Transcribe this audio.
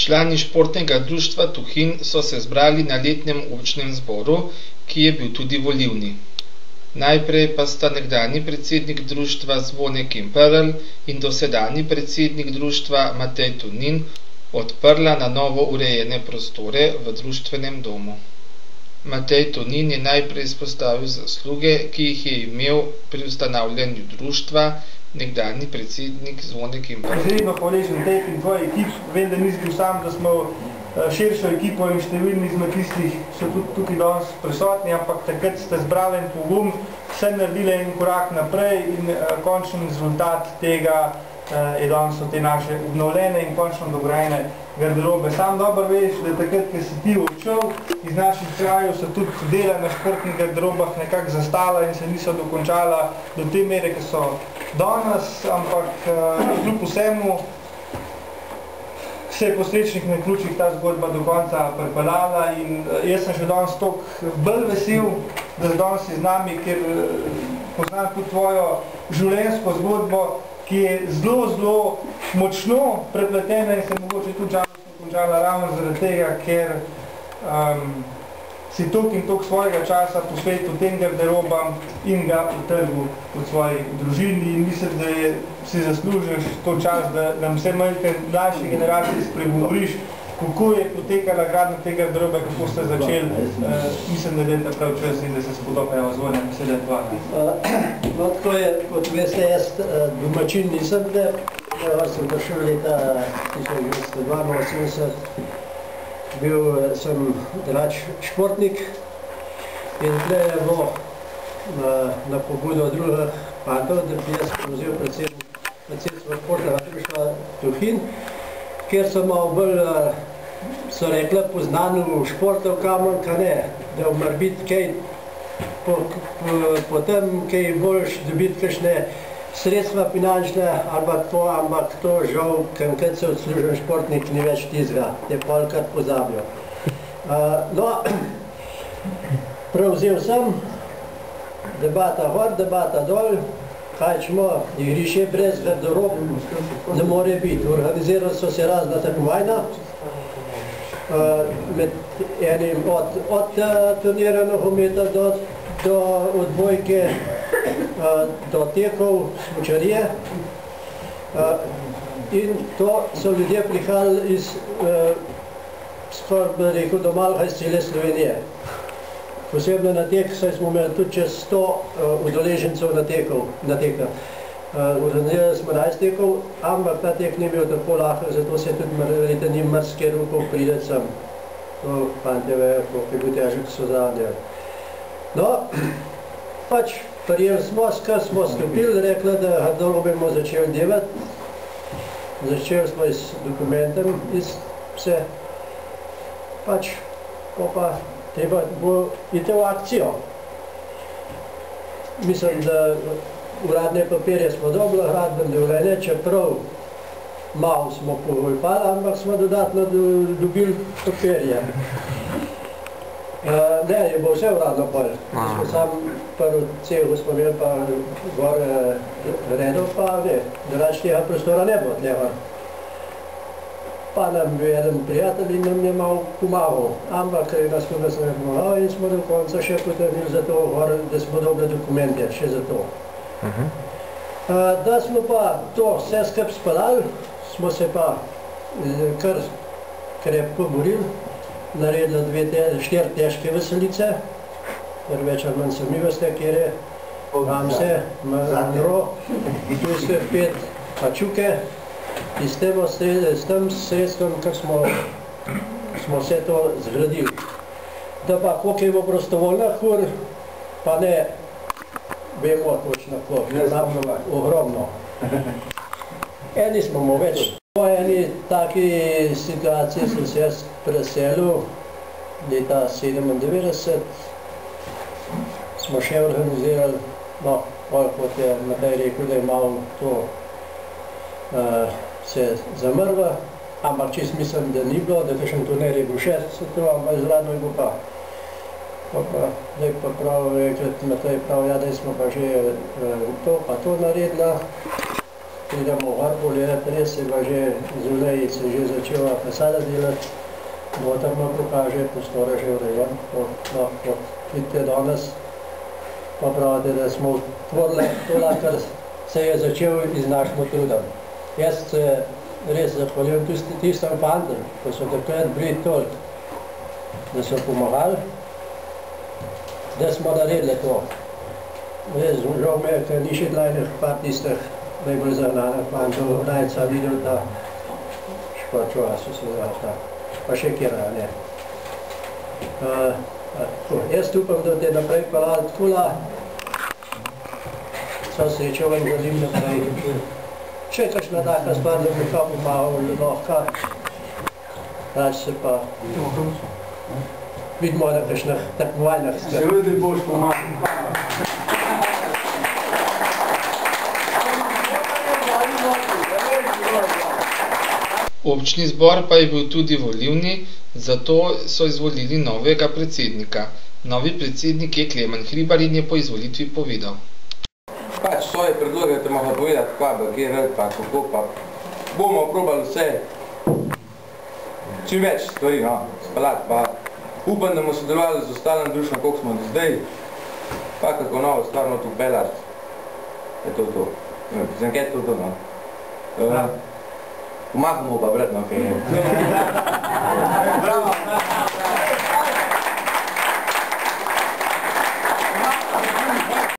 Člani športnega društva Tuhin so se zbrali na letnem učnem zboru, ki je bil tudi volilni. Najprej pa sta nekdanji predsednik društva Zvone Kemperl in dosedanji predsednik društva Matej Tonin odprla na novo urejene prostore v društvenem domu. Matej Tonin je najprej izpostavil zasluge, ki jih je imel pri ustanavljanju društva, nekdanji predsednik Zvone Kemperl. Izredno hvaležen tebi in tvoji ekip. Vem, da nisi bil sam, da smo širšo ekipo in številni izmed tistih so tudi tukaj danes prisotni, ampak takrat ste zbrali en pogum, vse naredili en korak naprej in končni rezultat tega je danes so te naše obnovljene in končno dograjene garderobe. Sam dobro veš, da takrat, ko si ti odšel iz naših krajev, so tudi dela na športnih garderobah nekako zastala in se niso dokončala do te mere, ki so danes, ampak kljub vsemu se je po srečnih naključjih ta zgodba do konca pripeljala in jaz sem še danes toliko bolj vesel, da danes si z nami, ker poznam tudi tvojo življenjsko zgodbo, ki je zelo močno prepletena in se mogoče tudi žalostno končala ravno zaradi tega, ker si toliko in toliko svojega časa posvetil tem garderobam in ga utrgal od svoji družini in mislim, da si zaslužiš to čas, da nam vse malke mlajše generacije spregovoriš, kako je potekala gradnja te garderobe, kako ste začeli. Mislim, da je ta prav čas in da se spodobajo Zvone, mislim, da je dva. No, tako je, kot veste, jaz domačin nisem, sem prišel leta 1982, bil sem drugač športnik in tle je bilo na pobudo drugih fantov, da bi jaz prevzel predsedstvo športnega društva Tuhin, kjer sem malo bolj, so rekla, poznan v športov kamen, ka ne, da umar biti kaj, potem kaj boljš dobiti kakšne sredstva finančne, ampak to žal, kad se odslužen športnik ni več tizga, te polkrat pozabijo. No, prevzel sem, debata gor, debata dol, kaj čemo, igrišče brez garderob ne more biti. Organizirali so se razna tekmovanja, med enim od turnira nogometa do odbojke, do tekov, smučarije in to so ljudje prihajali iz, skoraj bi rekel, domalha iz cele Slovenije. Posebno na tek, saj smo imeli tudi čez 100 udeležencev na teka. Organizirali smo 11 tekov, ampak ta tek ni bil tako lahko, zato se tudi verjetno ni marsikaj rukov pride sem. To fantje vejo, koliko je bil težek so zadnje. No, pač prijeli smo, skar smo stopili, rekli, da garderobe bomo začeli delati. Začeli smo s dokumentem, vse. Pač, pa treba bo iti v akcijo. Mislim, da uradne papirje smo dobili, gradbeno dovoljenje, čeprav malo smo povojpali, ampak smo dodatno dobili papirje. Ne, je bo vse uradno pol. Sam prvi cel smo imeli pa gor redov, pa ne, drugače tega prostora ne bo tleva. Pa nam je eden prijatelj in nam je malo pomagal, ampak nas tudi sem pomagal in smo do konca še potrebili za to, da smo dobili dokumente, še za to. Da smo pa to vse skup spalali, smo se pa kar krepko borili, naredili 4 težke veselice, ker več ali manj sami veste, kjer je Ramse, Mandro, tu je 5 pačuke, in s tem sredstvom, kar smo vse to zgradili. Da pa koliko je bilo prostovoljnih ur, pa ne vemo točno koliko, ogromno. Eni smo mu več. Po eni taki situaciji sem se jaz preselil leta 97, smo še organizirali, no, kot je Matej rekel, da je malo to se zamrlo, ampak čist mislim, da ni bilo, da kakšen turnir je bil še, se to, ampak izradno je bil pa. Zdaj pa prav, Matej prav, ja, da smo pa že to, pa to naredila. pridemo gor pogledati, res je pa že zunaj se že začela fasada delati, noter me pokaže, prostore že urejen, lahko vidite danes, pa pravite, da smo otvorili to, kar se je začel iz našim trudom. Jaz se res zahvaljujem tistem fantom, ko so takrat bili toliko, da so pomagali, da smo naredili to. Res žal me, ker ni še dlajnih par tistih najbolj zagnanih fantov, rajca videl ta šporčova so se zrasta, pa še kjera, ne. Jaz upam, da te naprej pelali takula, so srečo in godim naprej. Še kakšna taka stvar, da bi kam pomagal, lahko, rač se pa vidimo na kakšnih tekmovanjah. Seveda boš pomagal. Občni zbor pa je bil tudi volilni, zato so izvolili novega predsednika. Novi predsednik je Klemen Hribar in je po izvolitvi povedal. Pač svoje predloge te mohla povedati, kva bi kje red, pa kako pa. Bomo probali vse, čim več stvari, no, speljati, pa upam, da bomo sodelovali z ostalim društvom, koliko smo do zdaj, pa kako novo stvarno tu peljati. Je to. Zankaj je to, no. Pomagamo pa, brat, no, kaj je. Bravo!